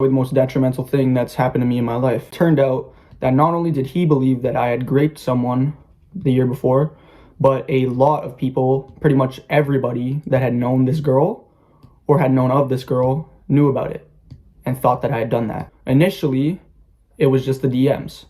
The most detrimental thing that's happened to me in my life. Turned out that not only did he believe that I had raped someone the year before, but a lot of people, pretty much everybody that had known this girl or had known of this girl, knew about it and thought that I had done that. Initially, it was just the DMs.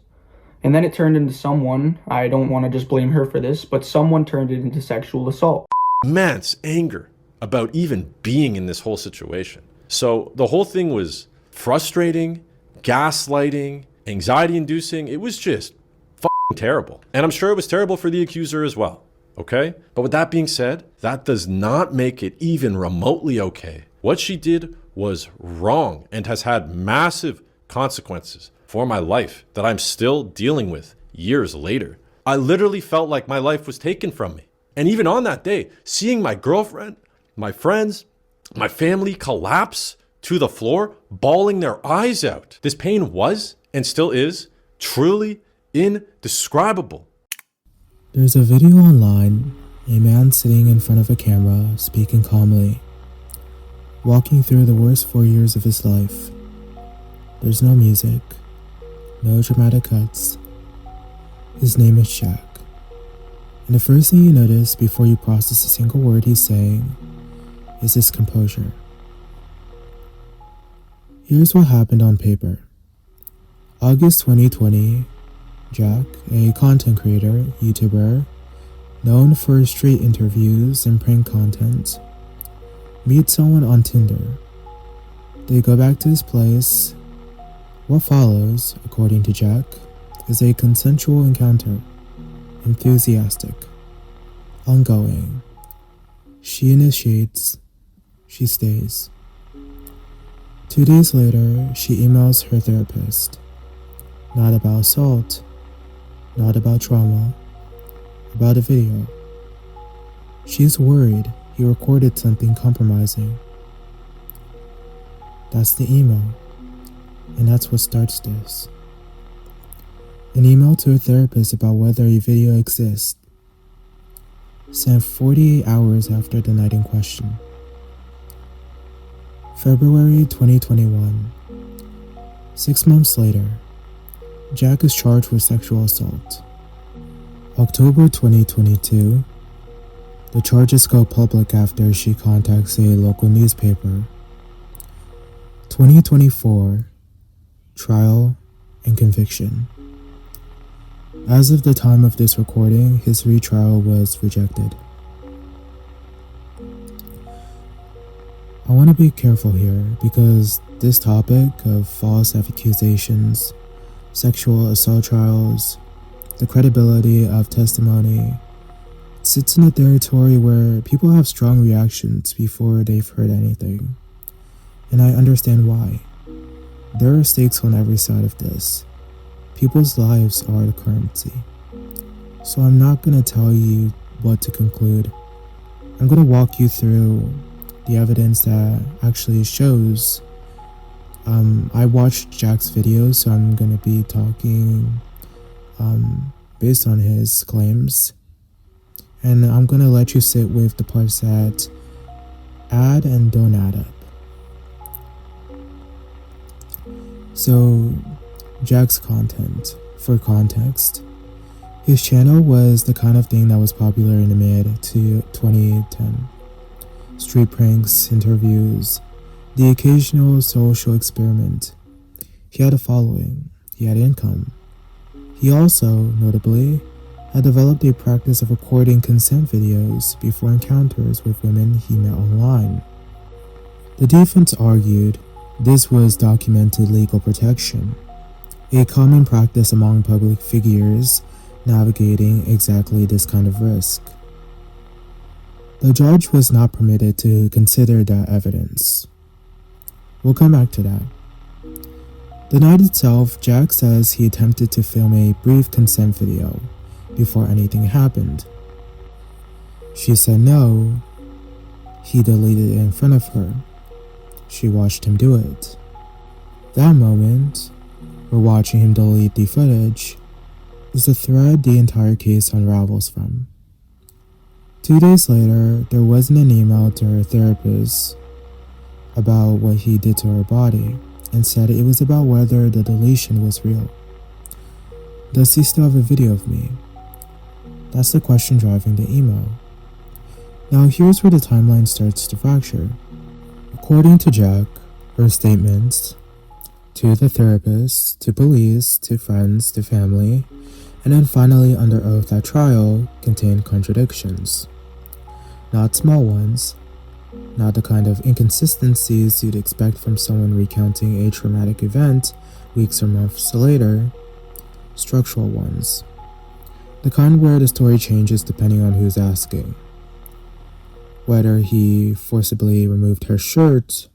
And then it turned into someone, I don't want to just blame her for this, but someone turned it into sexual assault. Immense anger about even being in this whole situation. So the whole thing was frustrating, gaslighting, anxiety-inducing. It was just fucking terrible. And I'm sure it was terrible for the accuser as well, okay? But with that being said, that does not make it even remotely okay. What she did was wrong and has had massive consequences for my life that I'm still dealing with years later. I literally felt like my life was taken from me. And even on that day, seeing my girlfriend, my friends, my family collapse to the floor, bawling their eyes out. This pain was, and still is, truly indescribable. There's a video online, a man sitting in front of a camera, speaking calmly, walking through the worst 4 years of his life. There's no music, no dramatic cuts. His name is Jack. And the first thing you notice before you process a single word he's saying is his composure. Here's what happened on paper. August 2020, Jack, a content creator, YouTuber, known for street interviews and prank content, meets someone on Tinder. They go back to his place. What follows, according to Jack, is a consensual encounter. Enthusiastic. Ongoing. She initiates. She stays. 2 days later, she emails her therapist. Not about assault. Not about trauma. About a video. She's worried he recorded something compromising. That's the email. And that's what starts this. An email to a therapist about whether a video exists, sent 48 hours after the night in question. February 2021. 6 months later, Jack is charged with sexual assault. October 2022. The charges go public after she contacts a local newspaper. 2024. Trial and conviction. As of the time of this recording, his retrial was rejected. I want to be careful here because this topic of false accusations, sexual assault trials, the credibility of testimony, sits in a territory where people have strong reactions before they've heard anything. And I understand why. There are stakes on every side of this. People's lives are the currency. So I'm not going to tell you what to conclude. I'm going to walk you through the evidence that actually shows. I watched Jack's videos, so I'm going to be talking based on his claims. And I'm going to let you sit with the parts that add and don't add up. So, Jack's content. For context, his channel was the kind of thing that was popular in the mid to 2010. Street pranks, interviews, the occasional social experiment. He had a following. He had income. He also, notably, had developed a practice of recording consent videos before encounters with women he met online. The defense argued this was documented legal protection, a common practice among public figures navigating exactly this kind of risk. The judge was not permitted to consider that evidence. We'll come back to that. The night itself, Jack says he attempted to film a brief consent video before anything happened. She said no. He deleted it in front of her. She watched him do it. That moment, we're watching him delete the footage, is the thread the entire case unravels from. 2 days later, there wasn't an email to her therapist about what he did to her body, and said it was about whether the deletion was real. Does he still have a video of me? That's the question driving the email. Now here's where the timeline starts to fracture. According to Jack, her statements to the therapist, to police, to friends, to family, and then finally under oath at trial contained contradictions. Not small ones, not the kind of inconsistencies you'd expect from someone recounting a traumatic event weeks or months later, structural ones. The kind where the story changes depending on who's asking. Whether he forcibly removed her shirt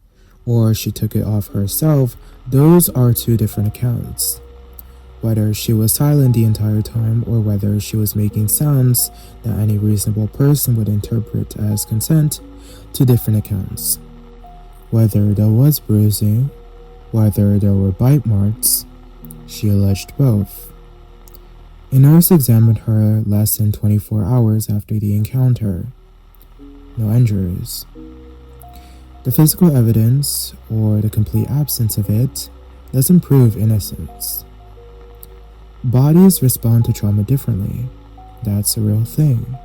or she took it off herself, those are two different accounts. Whether she was silent the entire time or whether she was making sounds that any reasonable person would interpret as consent, two different accounts. Whether there was bruising, whether there were bite marks, she alleged both. A nurse examined her less than 24 hours after the encounter. No injuries. The physical evidence, or the complete absence of it, doesn't prove innocence. Bodies respond to trauma differently. That's a real thing.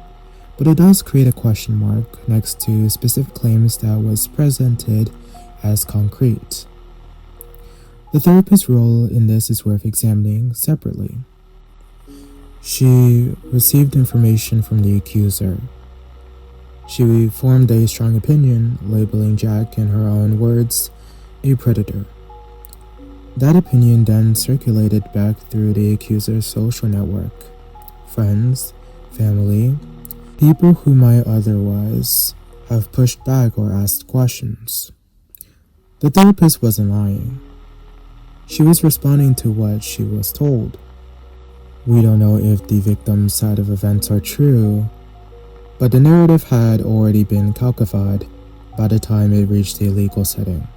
But it does create a question mark next to specific claims that was presented as concrete. The therapist's role in this is worth examining separately. She received information from the accuser. She formed a strong opinion, labeling Jack, in her own words, a predator. That opinion then circulated back through the accuser's social network, friends, family, people who might otherwise have pushed back or asked questions. The therapist wasn't lying. She was responding to what she was told. We don't know if the victim's side of events are true, but the narrative had already been calcified by the time it reached a legal setting.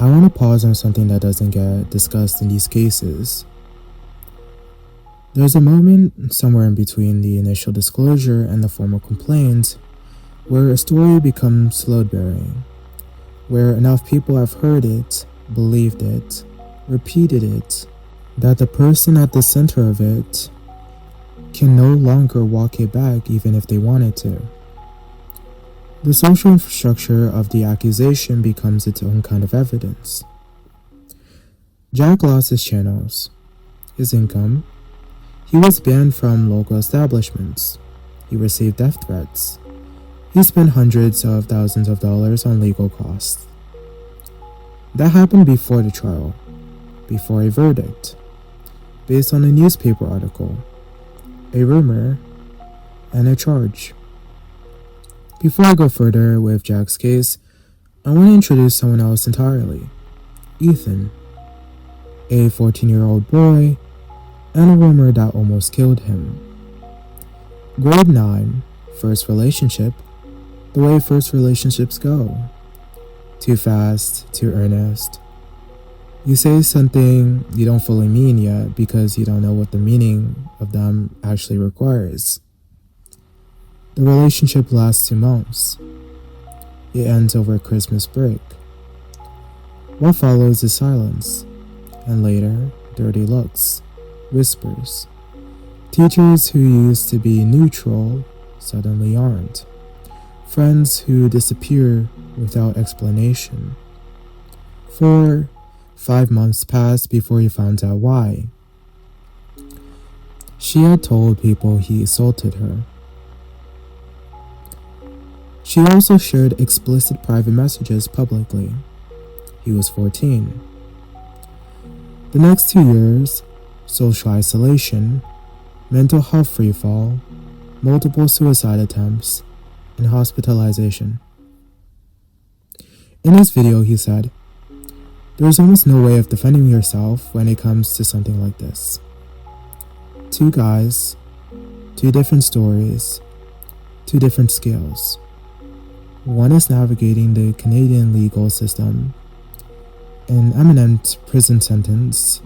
I want to pause on something that doesn't get discussed in these cases. There's a moment somewhere in between the initial disclosure and the formal complaint where a story becomes load-bearing, where enough people have heard it, believed it, repeated it, that the person at the center of it can no longer walk it back even if they wanted to. The social infrastructure of the accusation becomes its own kind of evidence. Jack lost his channels, his income. He was banned from local establishments. He received death threats. He spent hundreds of thousands of dollars on legal costs. That happened before the trial, before a verdict, based on a newspaper article, a rumor, and a charge. Before I go further with Jack's case, I want to introduce someone else entirely. Ethan, a 14-year-old boy, and a rumor that almost killed him. Grade 9, first relationship, the way first relationships go. Too fast, too earnest. You say something you don't fully mean yet because you don't know what the meaning of them actually requires. The relationship lasts 2 months. It ends over Christmas break. What follows is silence, and later, dirty looks, whispers. Teachers who used to be neutral suddenly aren't. Friends who disappear without explanation. 5 months passed before he found out why. She had told people he assaulted her. She also shared explicit private messages publicly. He was 14. The next 2 years, social isolation, mental health freefall, multiple suicide attempts, and hospitalization. In his video, he said, "There's almost no way of defending yourself when it comes to something like this. 2 guys, 2 different stories, 2 different scales. One is navigating the Canadian legal system, an imminent prison sentence,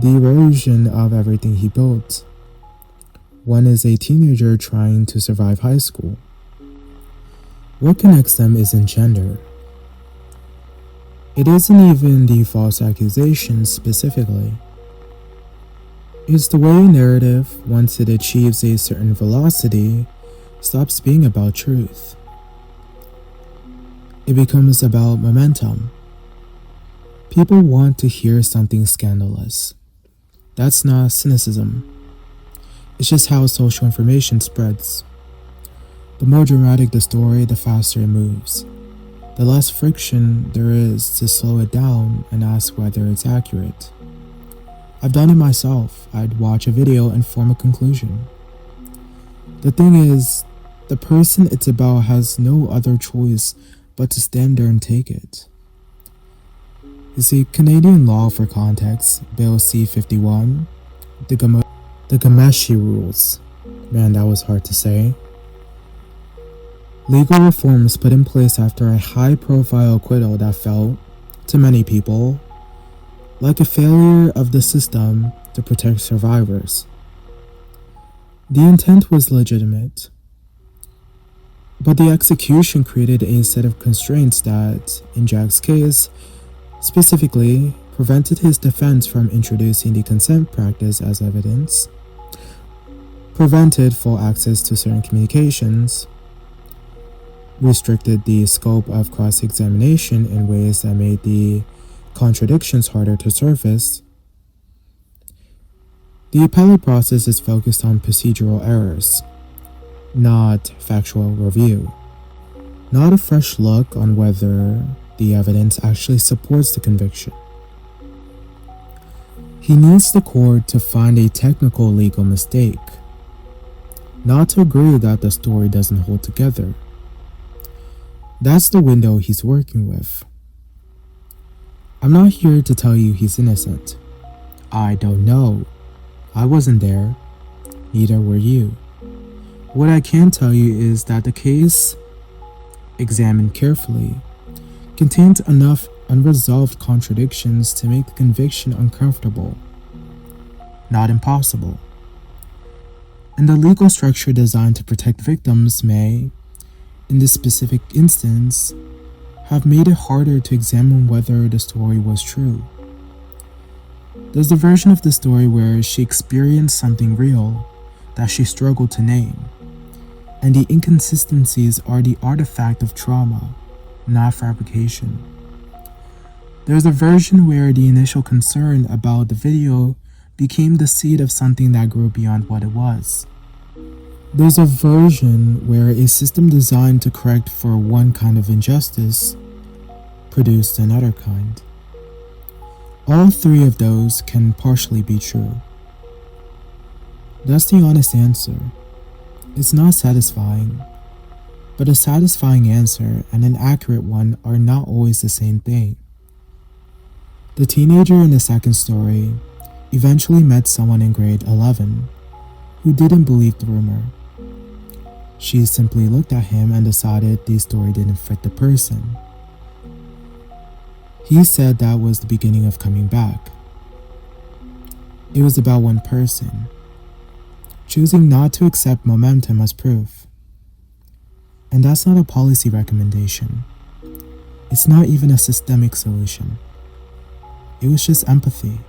the erosion of everything he built. One is a teenager trying to survive high school. What connects them isn't gender. It isn't even the false accusations specifically. It's the way a narrative, once it achieves a certain velocity, stops being about truth. It becomes about momentum. People want to hear something scandalous. That's not cynicism. It's just how social information spreads. The more dramatic the story, the faster it moves. The less friction there is to slow it down and ask whether it's accurate. I've done it myself. I'd watch a video and form a conclusion. The thing is, the person it's about has no other choice but to stand there and take it. You see, Canadian law, for context, Bill C-51, the Gameshi rules. Man, that was hard to say. Legal reforms put in place after a high-profile acquittal that felt, to many people, like a failure of the system to protect survivors. The intent was legitimate, but the execution created a set of constraints that, in Jack's case, specifically prevented his defense from introducing the consent practice as evidence, prevented full access to certain communications, restricted the scope of cross-examination in ways that made the contradictions harder to surface. The appellate process is focused on procedural errors, not factual review, not a fresh look on whether the evidence actually supports the conviction. He needs the court to find a technical legal mistake, not to agree that the story doesn't hold together. That's the window he's working with. I'm not here to tell you he's innocent. I don't know. I wasn't there. Neither were you. What I can tell you is that the case, examined carefully, contains enough unresolved contradictions to make the conviction uncomfortable, not impossible. And the legal structure designed to protect victims may, in this specific instance, have made it harder to examine whether the story was true. There's the version of the story where she experienced something real that she struggled to name, and the inconsistencies are the artifact of trauma, not fabrication. There's a version where the initial concern about the video became the seed of something that grew beyond what it was. There's a version where a system designed to correct for one kind of injustice produced another kind. All three of those can partially be true. That's the honest answer. It's not satisfying, but a satisfying answer and an accurate one are not always the same thing. The teenager in the second story eventually met someone in grade 11 who didn't believe the rumor. She simply looked at him and decided the story didn't fit the person. He said that was the beginning of coming back. It was about one person, choosing not to accept momentum as proof. And that's not a policy recommendation. It's not even a systemic solution. It was just empathy.